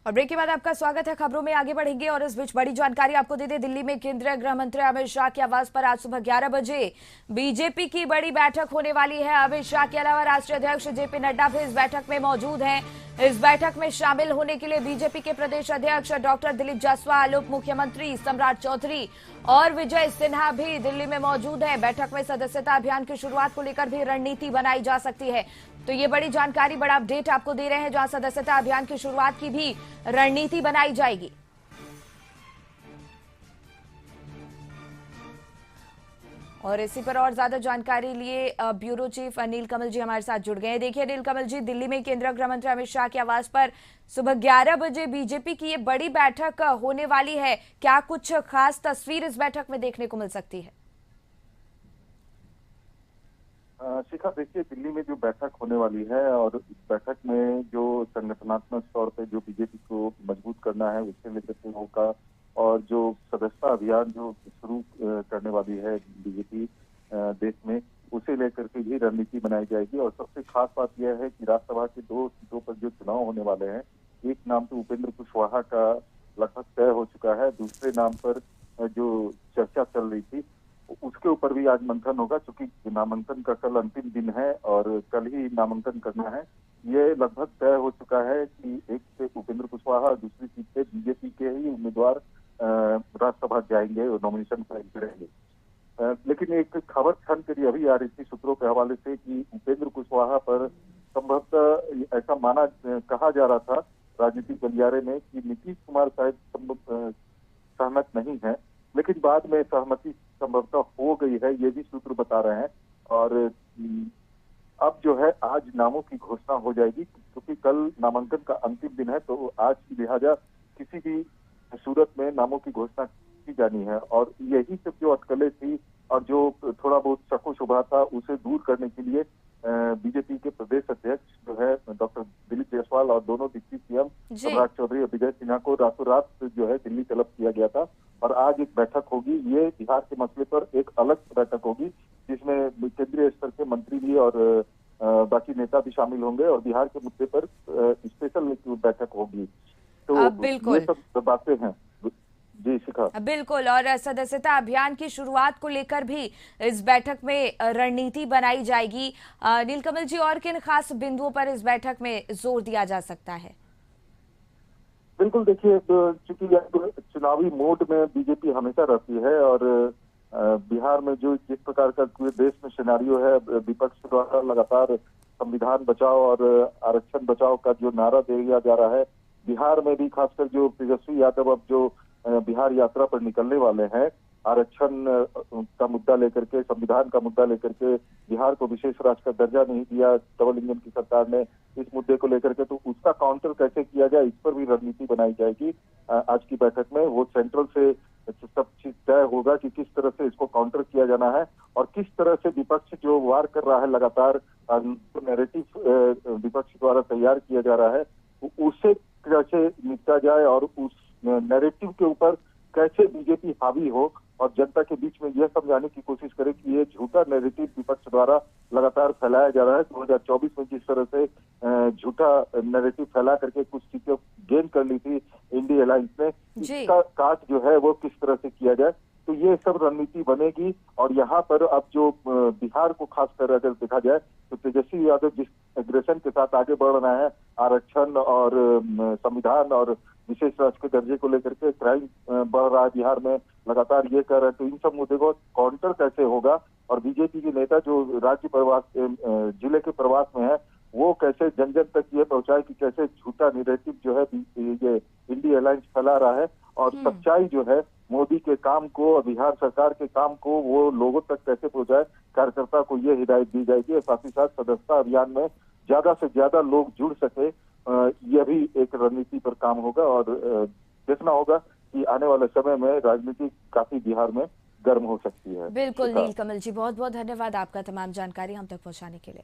और ब्रेक के बाद आपका स्वागत है। खबरों में आगे बढ़ेंगे और इस बीच बड़ी जानकारी आपको दे दें। दिल्ली में केंद्रीय गृह मंत्री अमित शाह के आवास पर आज सुबह 11 बजे बीजेपी की बड़ी बैठक होने वाली है। अमित शाह के अलावा राष्ट्रीय अध्यक्ष जेपी नड्डा भी इस बैठक में मौजूद हैं। इस बैठक में शामिल होने के लिए बीजेपी के प्रदेश अध्यक्ष डॉक्टर दिलीप जायसवाल, उप मुख्यमंत्री सम्राट चौधरी और विजय सिन्हा भी दिल्ली में मौजूद हैं। बैठक में सदस्यता अभियान की शुरुआत को लेकर भी रणनीति बनाई जा सकती है। तो ये बड़ी जानकारी, बड़ा अपडेट आपको दे रहे हैं, जहां सदस्यता अभियान की शुरुआत की भी रणनीति बनाई जाएगी। और इसी पर और ज्यादा जानकारी लिए ब्यूरो चीफ अनिल कमल जी हमारे साथ जुड़ गए हैं। देखिए अनिल कमल जी, दिल्ली में केंद्रीय गृह मंत्री अमित शाह के आवास पर सुबह 11 बजे बीजेपी की ये बड़ी बैठक होने वाली है। क्या कुछ खास तस्वीर इस बैठक में देखने को मिल सकती है? शिखा, देखिए दिल्ली में जो बैठक होने वाली है और इस बैठक में जो संगठनात्मक तौर पे जो बीजेपी को मजबूत करना है उससे लेकर के होगा, और जो सदस्यता अभियान जो शुरू करने वाली है बीजेपी देश में, उसे लेकर के भी रणनीति बनाई जाएगी। और सबसे खास बात यह है कि राज्यसभा के 2 सीटों पर जो चुनाव होने वाले हैं, एक नाम तो उपेंद्र कुशवाहा का लगभग तय हो चुका है, दूसरे नाम पर जो चर्चा चल रही थी उसके ऊपर भी आज मंथन होगा, क्योंकि नामांकन का कल अंतिम दिन है और कल ही नामांकन करना है। ये लगभग तय हो चुका है कि एक से उपेंद्र कुशवाहा और दूसरी सीट से बीजेपी के ही उम्मीदवार राज्यसभा जाएंगे और नॉमिनेशन फाइल करेंगे। लेकिन एक खबर छन करी अभी आ रही थी सूत्रों के हवाले से कि उपेंद्र कुशवाहा पर संभवतः ऐसा कहा जा रहा था राजनीतिक गलियारे में कि नीतीश कुमार शायद सहमत नहीं है, लेकिन बाद में सहमति संभवतः हो गई है, ये भी सूत्र बता रहे हैं। और अब जो है आज नामों की घोषणा हो जाएगी, क्योंकि कल नामांकन का अंतिम दिन है, तो आज की लिहाजा किसी भी सूरत में नामों की घोषणा की जानी है। और यही सब जो अटकलें थी और जो थोड़ा बहुत शको शुबा था उसे दूर करने के लिए बीजेपी के प्रदेश अध्यक्ष जो है डॉक्टर दिलीप जायसवाल और दोनों डिप्टी सीएम सम्राट चौधरी और विजय सिन्हा को रातों रात जो है दिल्ली तलब किया गया था। और आज एक बैठक होगी, ये बिहार के मसले पर एक अलग बैठक होगी, जिसमें केंद्रीय स्तर के मंत्री भी और बाकी नेता भी शामिल होंगे और बिहार के मुद्दे पर स्पेशल बैठक होगी। तो बिल्कुल, ये सब बातें हैं। जी शिखा, बिल्कुल। और सदस्यता अभियान की शुरुआत को लेकर भी इस बैठक में रणनीति बनाई जाएगी। नीलकमल जी, और किन खास बिंदुओं पर इस बैठक में जोर दिया जा सकता है? बिल्कुल, देखिए चूंकि चुनावी मोड में बीजेपी हमेशा रहती है और बिहार में जो जिस प्रकार का पूरे देश में सिनेरियो है, विपक्ष द्वारा लगातार संविधान बचाओ और आरक्षण बचाओ का जो नारा दिया जा रहा है, बिहार में भी खासकर जो तेजस्वी यादव अब जो बिहार यात्रा पर निकलने वाले हैं, आरक्षण का मुद्दा लेकर के, संविधान का मुद्दा लेकर के, बिहार को विशेष राज्य का दर्जा नहीं दिया डबल इंजन की सरकार ने, इस मुद्दे को लेकर के, तो उसका काउंटर कैसे किया जाए इस पर भी रणनीति बनाई जाएगी आज की बैठक में। वो सेंट्रल से सब चीज तय होगा कि किस तरह से इसको काउंटर किया जाना है और किस तरह से विपक्ष जो वार कर रहा है लगातार, नैरेटिव विपक्ष द्वारा तैयार किया जा रहा है, उससे कैसे निपटा जाए और उस नैरेटिव के ऊपर कैसे बीजेपी हावी हो और जनता के बीच में यह समझाने की कोशिश करे कि ये झूठा नैरेटिव विपक्ष द्वारा लगातार फैलाया जा रहा है। 2024 में जिस तरह से झूठा नैरेटिव फैला करके कुछ सीटें गेन कर ली थी इंडिया अलायंस ने, इसका काट जो है वो किस तरह से किया जाए, तो ये सब रणनीति बनेगी। और यहाँ पर अब जो बिहार को खास कर अगर देखा जाए तो तेजस्वी यादव जिस एग्रेशन के साथ आगे बढ़ रहे हैं, आरक्षण और संविधान और विशेष राज्य के दर्जे को लेकर के, क्राइम बढ़ रहा है बिहार में लगातार, ये कर रहे हैं, तो इन सब मुद्दे को काउंटर कैसे होगा और बीजेपी के नेता जो राज्य प्रवास जिले के प्रवास में है, वो कैसे जन जन तक ये पहुंचाए कि कैसे झूठा नैरेटिव जो है ये इंडिया अलायंस फैला रहा है और सच्चाई जो है मोदी के काम को और बिहार सरकार के काम को वो लोगों तक कैसे पहुंचाए, कार्यकर्ता को ये हिदायत दी जाएगी। और साथ ही साथ सदस्यता अभियान में ज्यादा से ज्यादा लोग जुड़ सके, यह भी एक रणनीति पर काम होगा। और देखना होगा कि आने वाले समय में राजनीति काफी बिहार में गर्म हो सकती है। बिल्कुल नीलकमल जी, बहुत बहुत धन्यवाद आपका तमाम जानकारी हम तक पहुंचाने के लिए।